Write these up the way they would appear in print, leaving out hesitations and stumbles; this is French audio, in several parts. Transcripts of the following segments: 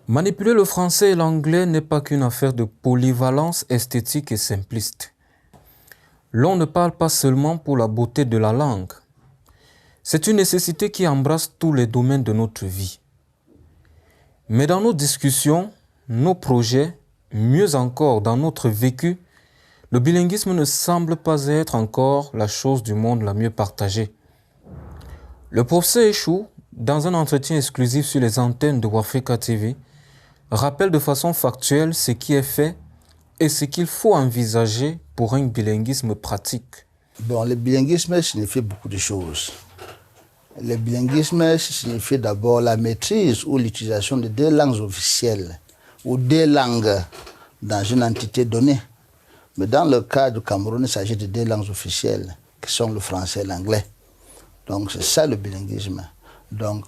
Manipuler le français et l'anglais n'est pas qu'une affaire de polyvalence esthétique et simpliste. L'on ne parle pas seulement pour la beauté de la langue. C'est une nécessité qui embrasse tous les domaines de notre vie. Mais dans nos discussions, nos projets, mieux encore dans notre vécu, le bilinguisme ne semble pas être encore la chose du monde la mieux partagée. Le professeur Echou, dans un entretien exclusif sur les antennes de Wafrika TV, rappelle de façon factuelle ce qui est fait et ce qu'il faut envisager pour un bilinguisme pratique. Bon, le bilinguisme signifie beaucoup de choses. Le bilinguisme signifie d'abord la maîtrise ou l'utilisation de deux langues officielles ou deux langues dans une entité donnée. Mais dans le cas du Cameroun, il s'agit de deux langues officielles qui sont le français et l'anglais. Donc c'est ça le bilinguisme. Donc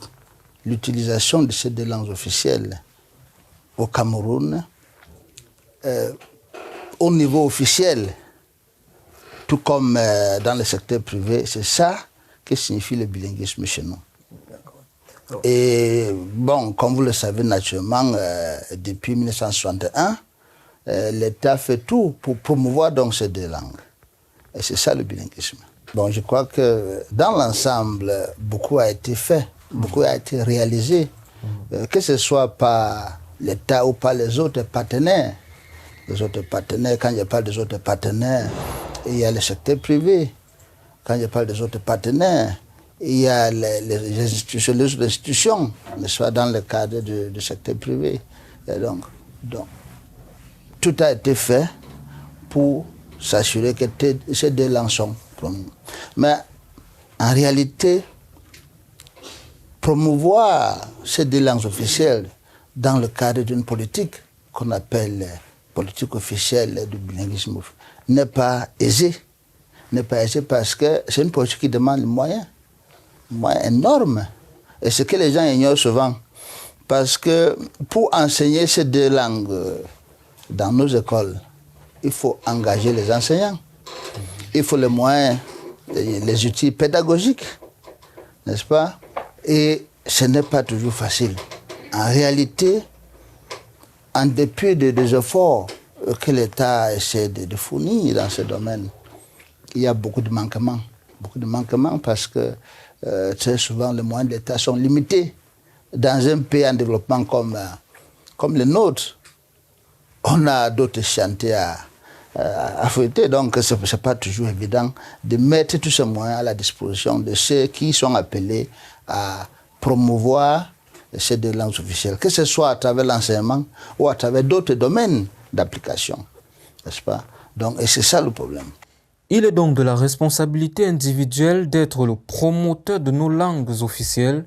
l'utilisation de ces deux langues officielles au Cameroun, au niveau officiel, tout comme dans le secteur privé, c'est ça que signifie le bilinguisme chez nous. Et bon, comme vous le savez naturellement, depuis 1961, l'État fait tout pour promouvoir donc ces deux langues. Et c'est ça le bilinguisme. Bon, je crois que dans l'ensemble, beaucoup a été fait, beaucoup a été réalisé, que ce soit par l'État ou par les autres partenaires. Les autres partenaires, quand je parle des autres partenaires, il y a le secteur privé. Quand je parle des autres partenaires, il y a les institutions, mais soit dans le cadre du secteur privé. Et donc, tout a été fait pour s'assurer que ces deux langues sont promues. Mais en réalité, promouvoir ces deux langues officielles dans le cadre d'une politique qu'on appelle politique officielle du bilinguisme n'est pas aisé. N'est pas aisé parce que c'est une politique qui demande des moyens énormes. Et ce que les gens ignorent souvent, parce que pour enseigner ces deux langues dans nos écoles, il faut engager les enseignants, il faut les moyens, les outils pédagogiques, n'est-ce pas? Et ce n'est pas toujours facile. En réalité, en dépit des efforts que l'État essaie de fournir dans ce domaine, il y a beaucoup de manquements parce que très souvent les moyens de l'État sont limités. Dans un pays en développement comme le nôtre, on a d'autres chantiers à fouetter, donc ce n'est pas toujours évident de mettre tous ces moyens à la disposition de ceux qui sont appelés à promouvoir ces deux langues officielles, que ce soit à travers l'enseignement ou à travers d'autres domaines d'application, n'est-ce pas? Donc, et c'est ça le problème. Il est donc de la responsabilité individuelle d'être le promoteur de nos langues officielles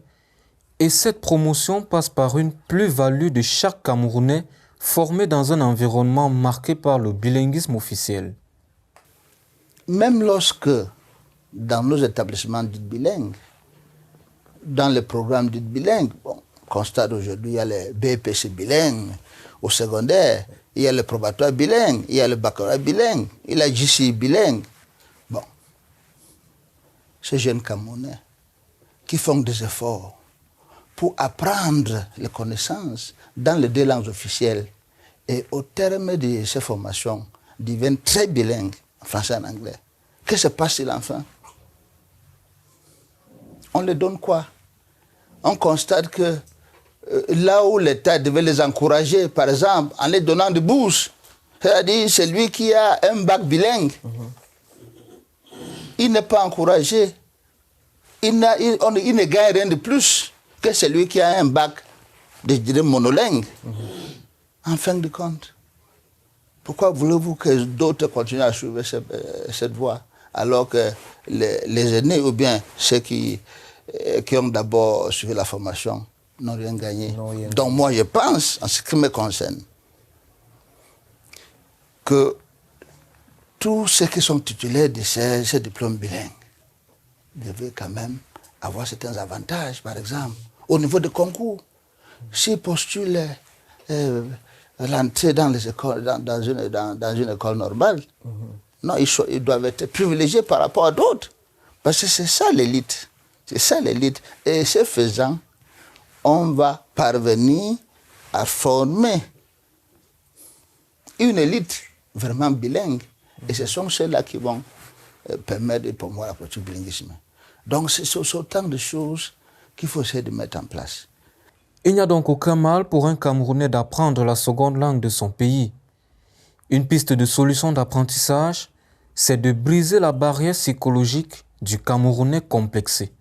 et cette promotion passe par une plus-value de chaque Camerounais formé dans un environnement marqué par le bilinguisme officiel. Même lorsque, dans nos établissements dits bilingues, dans les programmes dits bilingues, bon, on constate aujourd'hui, il y a les BPC bilingues au secondaire, il y a le probatoire bilingue, il y a le baccalauréat bilingue, il y a le JCI bilingue. Bon, ces jeunes Camerounais qui font des efforts pour apprendre les connaissances dans les deux langues officielles et au terme de ces formations deviennent très bilingues, en français et en anglais. Qu'est-ce qui se passe-t-il enfin? On leur donne quoi? On constate que là où l'État devait les encourager, par exemple, en les donnant des bourses, c'est-à-dire celui qui a un bac bilingue, il n'est pas encouragé. Il ne gagne rien de plus que celui qui a un bac de monolingue. En fin de compte, pourquoi voulez-vous que d'autres continuent à suivre cette voie alors que les aînés ou bien ceux qui ont d'abord suivi la formation n'ont rien gagné? Donc moi je pense, en ce qui me concerne, que tous ceux qui sont titulaires de ces diplômes bilingues devaient quand même avoir certains avantages. Par exemple, au niveau des concours, s'ils postulent l'entrée dans les écoles, dans une école normale, non, ils doivent être privilégiés par rapport à d'autres. Parce que c'est ça l'élite. C'est ça l'élite. Et ce faisant, on va parvenir à former une élite vraiment bilingue. Et ce sont ceux-là qui vont permettre de promouvoir la politique du bilinguisme. Donc, ce sont autant de choses qu'il faut essayer de mettre en place. Il n'y a donc aucun mal pour un Camerounais d'apprendre la seconde langue de son pays. Une piste de solution d'apprentissage, c'est de briser la barrière psychologique du Camerounais complexé.